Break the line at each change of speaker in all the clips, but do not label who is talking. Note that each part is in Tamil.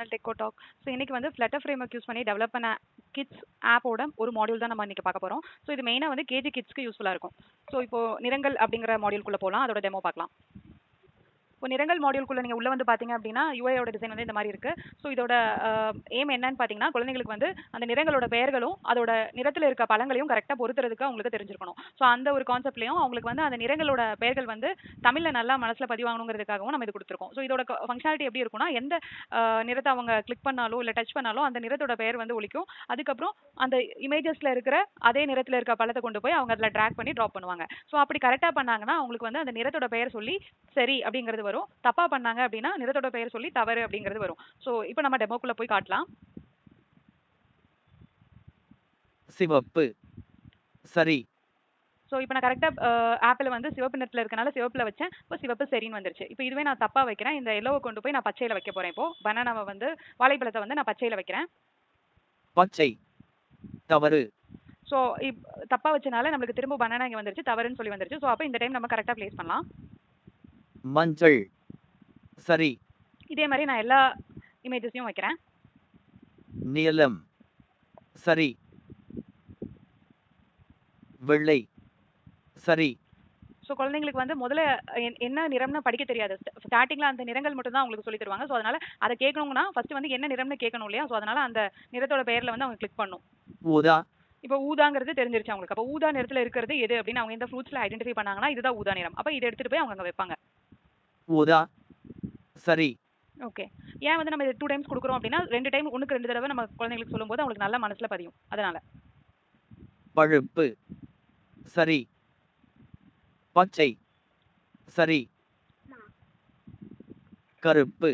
Channel டெக்கோ talk. ஸோ இன்னைக்கு வந்து ஃப்ளட்டர் ஃப்ரேம்வொர்க் யூஸ் பண்ணி டெவலப் பண்ண கிட்ஸ் ஆப்போட ஒரு மாடியூல் தான் நம்ம இன்னைக்கு பார்க்க போறோம். ஸோ இது மெயினாக வந்து கேஜி கிட்ஸ்க்கு யூஸ்ஃபுல்லாக இருக்கும். ஸோ இப்போ நிறங்கள் அப்படிங்கிற மாடியூல்குள்ள போகலாம், அதோட டெமோ பார்க்கலாம். இப்போ நிறங்கள் மாடியூல்குள்ள நீங்க உள்ள வந்து பாத்தீங்க அப்படின்னா யூஐயோட டிசைன் வந்து இந்த மாதிரி இருக்கு. ஸோ இதோட எய்ம் என்னன்னு பாத்தீங்கன்னா குழந்தைங்களுக்கு வந்து அந்த நிறங்களோட பெயர்களும் அதோட நிறத்துல இருக்க பழங்களையும் கரெக்டா பொறுத்துறதுக்கு அவங்களுக்கு தெரிஞ்சிருக்கணும். ஸோ அந்த ஒரு கான்செப்ட்லயும் அவங்களுக்கு வந்து அந்த நிறங்களோட பெயர்கள் வந்து தமிழ்ல நல்லா மனசுல பதிவாகணுங்கிறதுக்காகவும் நம்ம இது கொடுத்துருக்கோம். ஸோ இதோட ஃபங்க்ஷனாலிட்டி எப்படி இருக்கும்னா எந்த நிறத்தை அவங்க கிளிக் பண்ணாலோ இல்ல டச் பண்ணாலோ அந்த நிறத்தோட பெயர் வந்து ஒலிக்கும். அதுக்கப்புறம் அந்த இமேஜஸ்ல இருக்கிற அதே நிறத்துல இருக்க பழத்தை கொண்டு போய் அவங்க அதுல டிராக் பண்ணி டிராப் பண்ணுவாங்க. ஸோ அப்படி கரெக்டா பண்ணாங்கன்னா அவங்களுக்கு வந்து அந்த நிறத்தோட பெயர் சொல்லி சரி அப்படிங்கிறது வரும். தப்பா பண்ணாங்க அப்படின்னா நிறத்தோட பெயர் சொல்லி தவறு அப்படிங்கிறது வரும். சோ இப்போ நம்ம டெமோக்குள்ள போய் காட்டலாம்.
சிவப்பு சரி.
சோ இப்போ நான் கரெக்டா ஆப்பிள் வந்து சிவப்பு நிறத்துல இருக்கனால சிவப்புல வச்சேன். இப்போ சிவப்பு சரின்னு வந்துருச்சு. இப்போ இதுவே நான் தப்பா வைக்கிறேன். இந்த எல்லோவை கொண்டு போய் நான் பச்சையில வைக்க போறேன். இப்போ பனானாவை வந்து வாழைப்பழத்தை வந்து நான் பச்சையில வைக்கிறேன்.
பச்சை தவறு.
சோ தப்பா வச்சனால நமக்கு திரும்ப பனானா இங்க வந்துருச்சு, தவறுன்னு சொல்லி வந்துருச்சு. சோ அப்போ இந்த டைம் நம்ம கரெக்டா ப்ளேஸ் பண்ணலாம்.
மஞ்சள் சரி.
இதே மாதிரி நான் எல்லா இமேஜஸையும் வைக்கிறேன்.
நீலம் சரி. வெள்ளை சரி.
ஸோ குழந்தைங்களுக்கு வந்து முதல்ல என்ன நிறம்னு படிக்க தெரியாது. ஸ்டார்டிங்ல அந்த நிறங்கள் மட்டும் தான் அவங்களுக்கு சொல்லி தருவாங்க. ஸோ அதனால அதை கேட்கணும்னா ஃபர்ஸ்ட் வந்து என்ன நிறம்னு கேட்கணும் இல்லையா? ஸோ அதனால அந்த நிறத்தோட பெயர்ல வந்து அவங்க கிளிக் பண்ணும்.
ஊதா
இப்போ ஊதாங்கிறது தெரிஞ்சிருச்சு அவங்களுக்கு. அப்போ ஊதா நிறத்துல இருக்கிறது எது அப்படின்னு அவங்க இந்த ஃப்ரூட்ஸ்ல ஐடென்டிஃபை பண்ணாங்கன்னா இதுதான் ஊதா நிறம். அப்போ இதை எடுத்துட்டு போய் அவங்க அங்க வைப்பாங்க.
ஊதா சரி.
ஓகே. ஏன் வந்து நம்ம இது 2 டைம்ஸ் கொடுக்குறோம் அப்படின்னா 2 டைம் ஒண்ணுக்கு 2 தடவை நம்ம குழந்தைங்களுக்கு சொல்லும்போது அவங்களுக்கு நல்ல மனசுல பதியும். அதனால
பழுப்பு சரி. பச்சை சரி. கருப்பு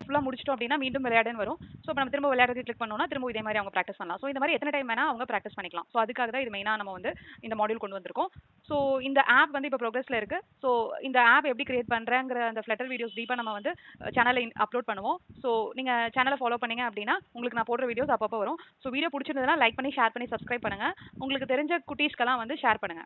ஃபுல்லா முடிச்சிட்டோம் அப்படின்னா மீண்டும் விளையாடுன்னு வரும். ஸோ இப்போ நம்ம திரும்ப விளையாடுறதுக்கு கிளிக் பண்ணோம்னா திரும்ப இதே மாதிரி அவங்க ப்ராக்டிஸ் பண்ணலாம். ஸோ இந்த மாதிரி எத்தனை டைம் வேணா அவங்க ப்ராக்டிஸ் பண்ணிக்கலாம். ஸோ அதுக்காக தான் இது மெயினாக நம்ம வந்து இந்த மாடியூல் கொண்டு வந்திருக்கோம். ஸோ இந்த ஆப் வந்து இப்போ ப்ரோக்ரஸ்ல இருக்கு. ஸோ இந்த ஆப் எப்படி கிரியேட் பண்றேங்கிற அந்த ஃப்ளட்டர் வீடியோஸ் டீப்பா நம்ம வந்து சேனல்ல அப்லோட் பண்ணுவோம். ஸோ நீங்க சேனலை ஃபாலோ பண்ணீங்க அப்படின்னா உங்களுக்கு நான் போடுற வீடியோஸ் அப்பப்போ வரும். ஸோ வீடியோ பிடிச்சிருந்ததுன்னா லைக் பண்ணி ஷேர் பண்ணி சப்ஸ்கிரைப் பண்ணுங்க. உங்களுக்கு தெரிஞ்ச குட்டீஸ்க்கெல்லாம் வந்து ஷேர் பண்ணுங்க.